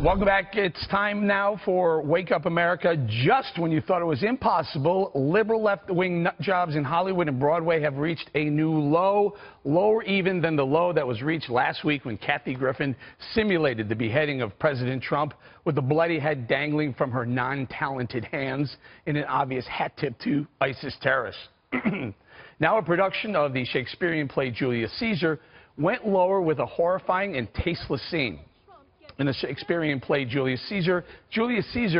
Welcome back. It's time now for Wake Up America. Just when you thought it was impossible, liberal left-wing nut jobs in Hollywood and Broadway have reached a new low, lower even than the low that was reached last week when Kathy Griffin simulated the beheading of President Trump with a bloody head dangling from her non-talented hands in an obvious hat tip to ISIS terrorists. Now a production of the Shakespearean play Julius Caesar went lower with a horrifying and tasteless scene. In the Shakespearean play Julius Caesar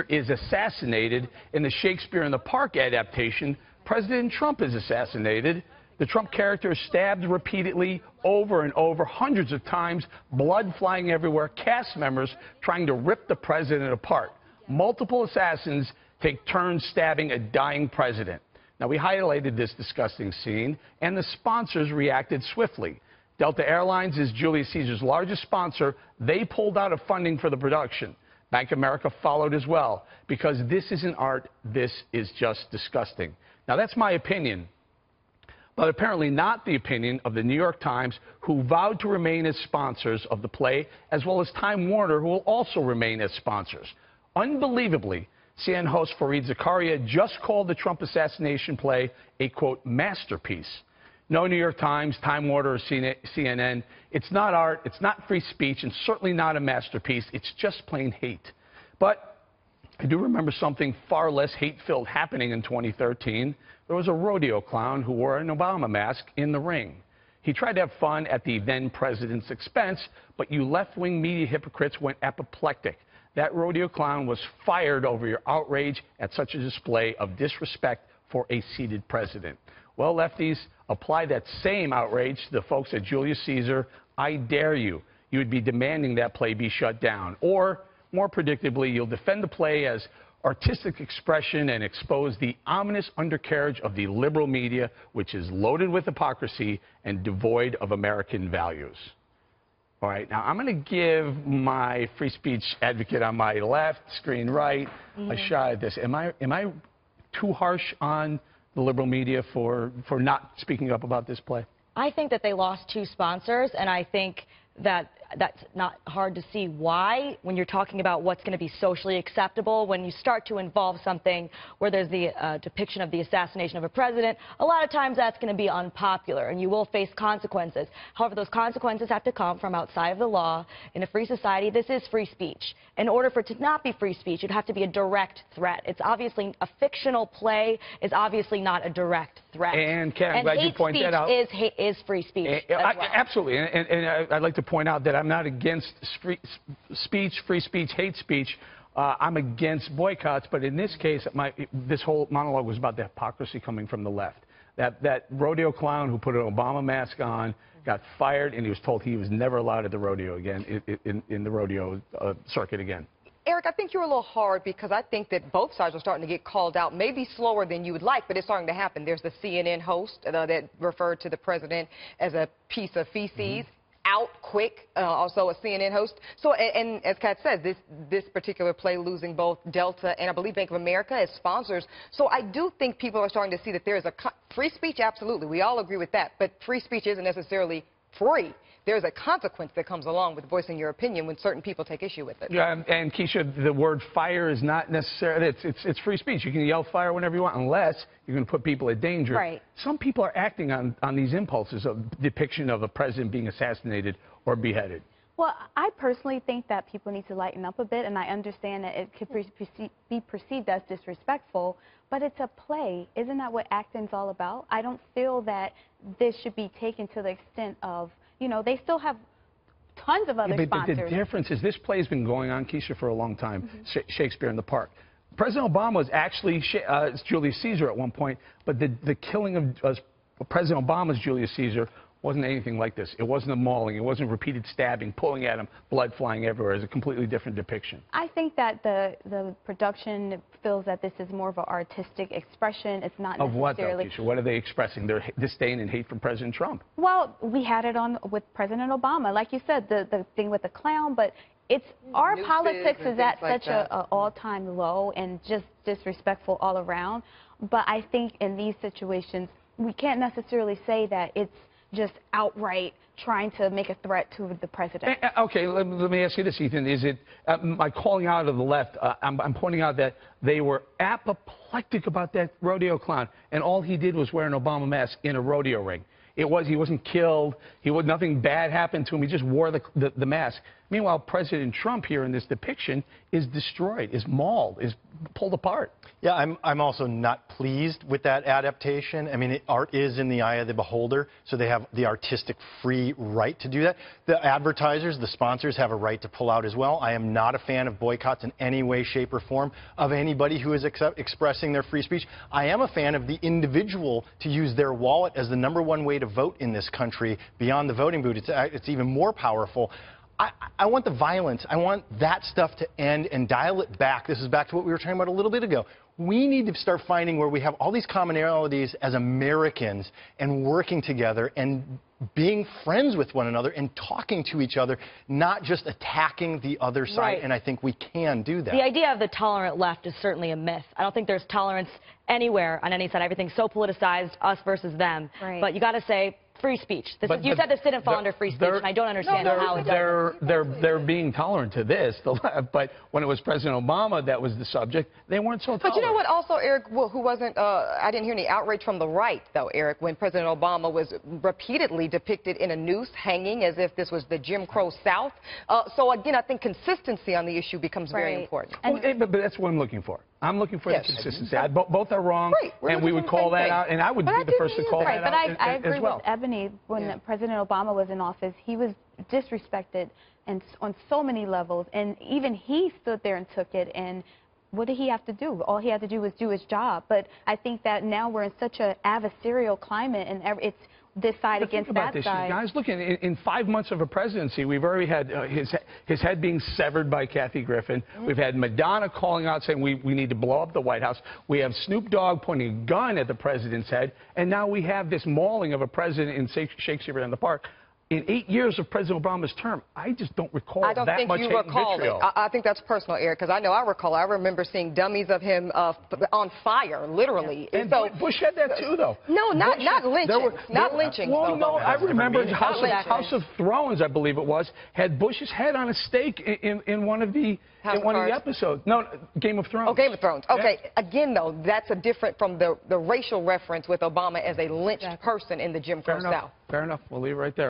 is assassinated. In the Shakespeare in the Park adaptation, President Trump is assassinated. The Trump character is stabbed repeatedly over and over, hundreds of times, blood flying everywhere, cast members trying to rip the president apart. Multiple assassins take turns stabbing a dying president. Now, we highlighted this disgusting scene, and the sponsors reacted swiftly. Delta Airlines is Julius Caesar's largest sponsor. They pulled out of funding for the production. Bank of America followed as well, because this isn't art, this is just disgusting. Now, that's my opinion, but apparently not the opinion of the New York Times, who vowed to remain as sponsors of the play, as well as Time Warner, who will also remain as sponsors. Unbelievably, CNN host Fareed Zakaria just called the Trump assassination play a, quote, masterpiece. No New York Times, Time Warner, or CNN. It's not art, it's not free speech, and certainly not a masterpiece. It's just plain hate. But I do remember something far less hate-filled happening in 2013. There was a rodeo clown who wore an Obama mask in the ring. He tried to have fun at the then-president's expense, but you left-wing media hypocrites went apoplectic. That rodeo clown was fired over your outrage at such a display of disrespect for a seated president. Well, lefties, apply that same outrage to the folks at Julius Caesar. I dare you. You would be demanding that play be shut down. Or, more predictably, you'll defend the play as artistic expression and expose the ominous undercarriage of the liberal media, which is loaded with hypocrisy and devoid of American values. All right, now I'm going to give my free speech advocate on my left, screen right, a shot at this. Am I too harsh on the liberal media for not speaking up about this play? I think that they lost two sponsors, and I think that that's not hard to see why when you're talking about what's going to be socially acceptable. When you start to involve something where there's the depiction of the assassination of a president, a lot of times that's going to be unpopular and you will face consequences. However, those consequences have to come from outside of the law. In a free society, this is free speech. In order for it to not be free speech, it'd have to be a direct threat. It's obviously a fictional play is obviously not a direct threat. And Karen, I'm glad you point that out. Is free speech as well. Absolutely, and I'd like to point out that I'm not against free speech, hate speech. I'm against boycotts, but in this case, this whole monologue was about the hypocrisy coming from the left. That rodeo clown who put an Obama mask on got fired, and he was told he was never allowed at the rodeo again, in the rodeo circuit again. Eric, I think you're a little hard because I think that both sides are starting to get called out, maybe slower than you would like, but it's starting to happen. There's the CNN host that referred to the president as a piece of feces. Out quick, also a CNN host. So, and as Kat said, this particular play losing both Delta and I believe Bank of America as sponsors. So I do think people are starting to see that there is a free speech, absolutely. We all agree with that. But free speech isn't necessarily free. There's a consequence that comes along with voicing your opinion when certain people take issue with it. Yeah, and Keisha, the word fire is not necessarily, it's free speech. You can yell fire whenever you want unless you're going to put people at danger. Right. Some people are acting on these impulses of depiction of a president being assassinated or beheaded. Well, I personally think that people need to lighten up a bit, and I understand that it could be perceived as disrespectful, but it's a play. Isn't that what acting's all about? I don't feel that this should be taken to the extent of, you know, they still have tons of other sponsors. The difference is this play has been going on, Keisha, for a long time, Shakespeare in the Park. President Obama was actually Julius Caesar at one point, but the killing of President Obama's Julius Caesar wasn't anything like this. It wasn't a mauling. It wasn't repeated stabbing, pulling at him, blood flying everywhere. It's a completely different depiction. I think that the production feels that this is more of an artistic expression. It's not necessarily... Of what, though, Keisha? What are they expressing? Their disdain and hate for President Trump. Well, we had it on with President Obama. Like you said, the thing with the clown, but it's our politics is at such an all-time low and just disrespectful all around. But I think in these situations, we can't necessarily say that it's just outright trying to make a threat to the president. Okay, let me ask you this, Ethan. Is it my calling out of the left? I'm pointing out that they were apoplectic about that rodeo clown, and all he did was wear an Obama mask in a rodeo ring. He wasn't killed. Nothing bad happened to him. He just wore the mask. Meanwhile, President Trump here in this depiction is destroyed, is mauled, is pulled apart. Yeah, I'm also not pleased with that adaptation. I mean, art is in the eye of the beholder, so they have the artistic free right to do that. The advertisers, the sponsors have a right to pull out as well. I am not a fan of boycotts in any way, shape, or form of anybody who is expressing their free speech. I am a fan of the individual to use their wallet as the #1 way to vote in this country beyond the voting booth. It's even more powerful. I want the violence. I want that stuff to end and dial it back. This is back to what we were talking about a little bit ago. We need to start finding where we have all these commonalities as Americans and working together and being friends with one another and talking to each other, not just attacking the other side. Right. And I think we can do that. The idea of the tolerant left is certainly a myth. I don't think there's tolerance anywhere on any side. Everything's so politicized, us versus them. Right. But you got to say free speech. You said this didn't fall under free speech, and I don't understand how it does. They're being tolerant to this, the left, but when it was President Obama that was the subject, they weren't so tolerant. But you know what also, Eric, who wasn't, I didn't hear any outrage from the right, though, Eric, when President Obama was repeatedly depicted in a noose hanging as if this was the Jim Crow South. So, again, I think consistency on the issue becomes very important. But that's what I'm looking for. I'm looking for the consistency. Both are wrong, right. and we would call that out, and I would be the first to call that out as well. But I agree with Ebony. When President Obama was in office, he was disrespected and on so many levels, and even he stood there and took it, and what did he have to do? All he had to do was do his job. But I think that now we're in such an adversarial climate, and it's this side against that side. Guys, look, in 5 months of a presidency, we've already had his head being severed by Kathy Griffin. We've had Madonna calling out saying we need to blow up the White House. We have Snoop Dogg pointing a gun at the president's head. And now we have this mauling of a president in Shakespeare in the Park. In 8 years of President Obama's term, I just don't recall that much hate and vitriol. I don't think you recall it. I think that's personal, Eric, because I know I recall. I remember seeing dummies of him on fire, literally. And so Bush had that too, though. No, not lynching. Not lynching. Well, no, I remember House of Thrones, I believe it was, had Bush's head on a stake in one of the episodes. No, Game of Thrones. Oh, Game of Thrones. Okay. Yeah. Again, though, that's a different from the racial reference with Obama as a lynched person in the Jim Crow South. Fair enough. We'll leave it right there.